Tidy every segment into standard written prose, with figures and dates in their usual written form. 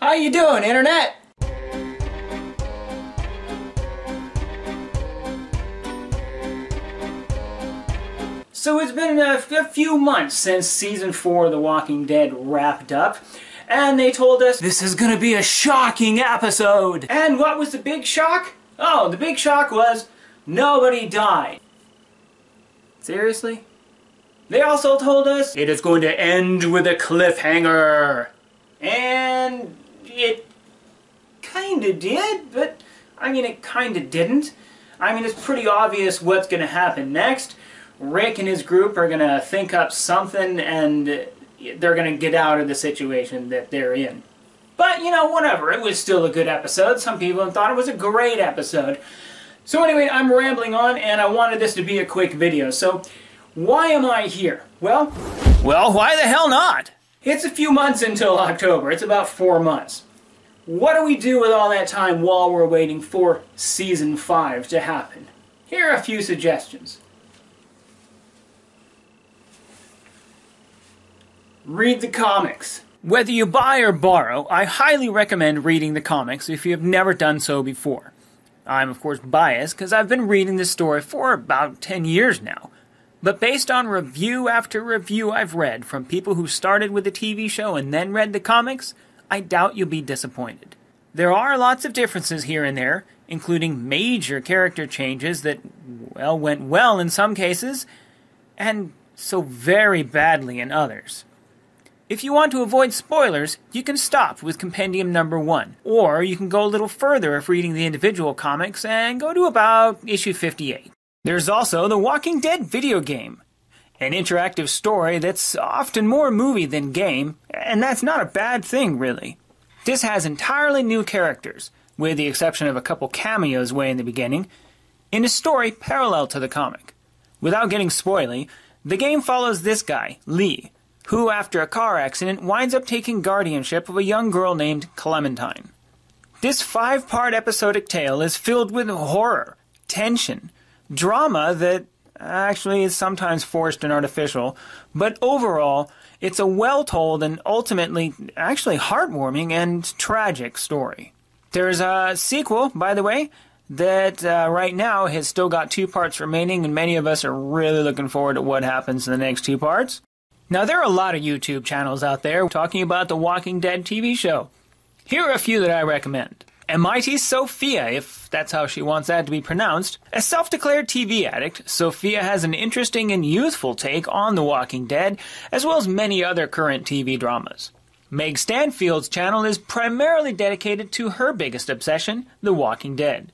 How you doing, Internet? So it's been a few months since Season 4 of The Walking Dead wrapped up, and they told us this is gonna be a shocking episode! And what was the big shock? Oh, the big shock was nobody died. Seriously? They also told us it is going to end with a cliffhanger. And it kinda did, but I mean it kinda didn't. I mean it's pretty obvious what's gonna happen next. Rick and his group are gonna think up something and they're gonna get out of the situation that they're in. But, you know, whatever. It was still a good episode. Some people thought it was a great episode. So anyway, I'm rambling on and I wanted this to be a quick video. So, why am I here? Well, why the hell not? It's a few months until October. It's about 4 months. What do we do with all that time while we're waiting for Season 5 to happen? Here are a few suggestions. Read the comics. Whether you buy or borrow, I highly recommend reading the comics if you have never done so before. I'm of course biased because I've been reading this story for about 10 years now. But based on review after review I've read from people who started with the TV show and then read the comics, I doubt you'll be disappointed. There are lots of differences here and there, including major character changes that, well, went well in some cases, and so very badly in others. If you want to avoid spoilers, you can stop with Compendium number 1, or you can go a little further if reading the individual comics and go to about issue 58. There's also the Walking Dead video game, an interactive story that's often more movie than game, and that's not a bad thing, really. This has entirely new characters, with the exception of a couple cameos way in the beginning, in a story parallel to the comic. Without getting spoily, the game follows this guy, Lee, who after a car accident winds up taking guardianship of a young girl named Clementine. This 5-part episodic tale is filled with horror, tension, drama that actually is sometimes forced and artificial, but overall, it's a well-told and ultimately actually heartwarming and tragic story. There's a sequel, by the way, that right now has still got 2 parts remaining, and many of us are really looking forward to what happens in the next 2 parts. Now, there are a lot of YouTube channels out there talking about the Walking Dead TV show. Here are a few that I recommend. MIT Sophia, if that's how she wants that to be pronounced. A self-declared TV addict, Sophia has an interesting and youthful take on The Walking Dead, as well as many other current TV dramas. Meg Stanfield's channel is primarily dedicated to her biggest obsession, The Walking Dead.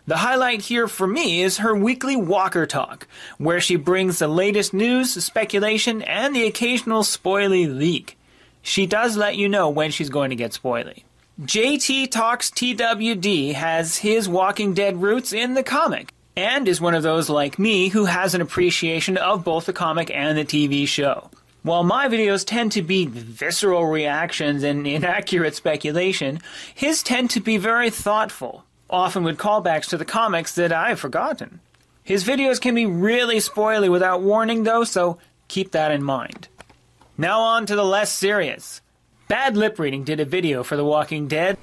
The highlight here for me is her weekly Walker Talk, where she brings the latest news, speculation, and the occasional spoily leak. She does let you know when she's going to get spoily. JT Talks TWD has his Walking Dead roots in the comic, and is one of those like me who has an appreciation of both the comic and the TV show. While my videos tend to be visceral reactions and inaccurate speculation, his tend to be very thoughtful, often with callbacks to the comics that I've forgotten. His videos can be really spoily without warning though, so keep that in mind. Now on to the less serious. Bad Lip Reading did a video for The Walking Dead.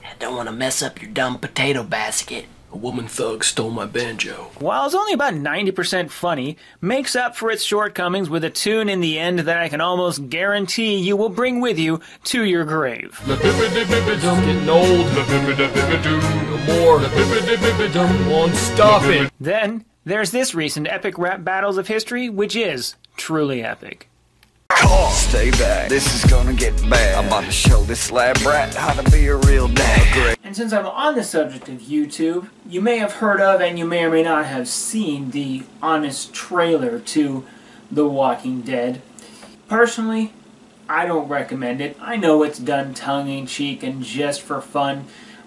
I don't want to mess up your dumb potato basket. A woman thug stole my banjo. While it's only about 90% funny, makes up for its shortcomings with a tune in the end that I can almost guarantee you will bring with you to your grave. Getting old. No more. Won't stop it. Then, there's this recent epic rap battles of history, which is truly epic. Stay back, this is gonna get bad. I'm about to show this lab rat how to be a real dad. And since I'm on the subject of YouTube, you may have heard of and you may or may not have seen the honest trailer to The Walking Dead. Personally, I don't recommend it. I know it's done tongue-in-cheek and just for fun,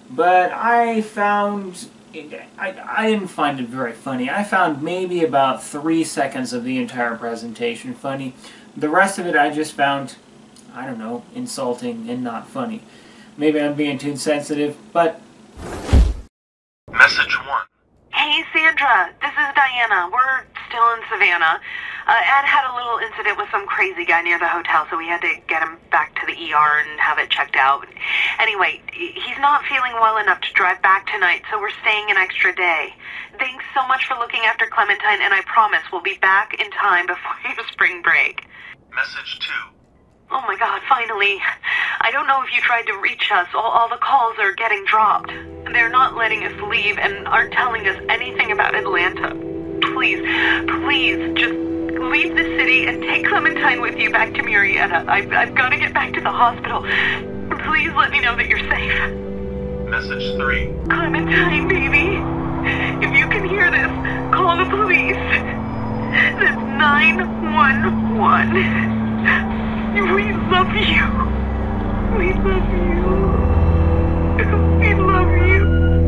but I didn't find it very funny. I found maybe about 3 seconds of the entire presentation funny. The rest of it I just found, I don't know, insulting and not funny. Maybe I'm being too sensitive, but... Message 1. Hey Sandra, this is Diana. We're still in Savannah. Ed had a little incident with some crazy guy near the hotel, so we had to get him back to the ER and have it checked out. Anyway, he's not feeling well enough to drive back tonight, so we're staying an extra day. Thanks so much for looking after Clementine, and I promise we'll be back in time before your spring break. Message 2. Oh my god, finally. I don't know if you tried to reach us. All the calls are getting dropped. They're not letting us leave and aren't telling us anything about Atlanta. Please, just leave the city and take Clementine with you back to Murrieta. I've got to get back to the hospital. Please let me know that you're safe. Message 3. Clementine, baby. If you can hear this, call the police. That's 911. We love you. We love you. We love you.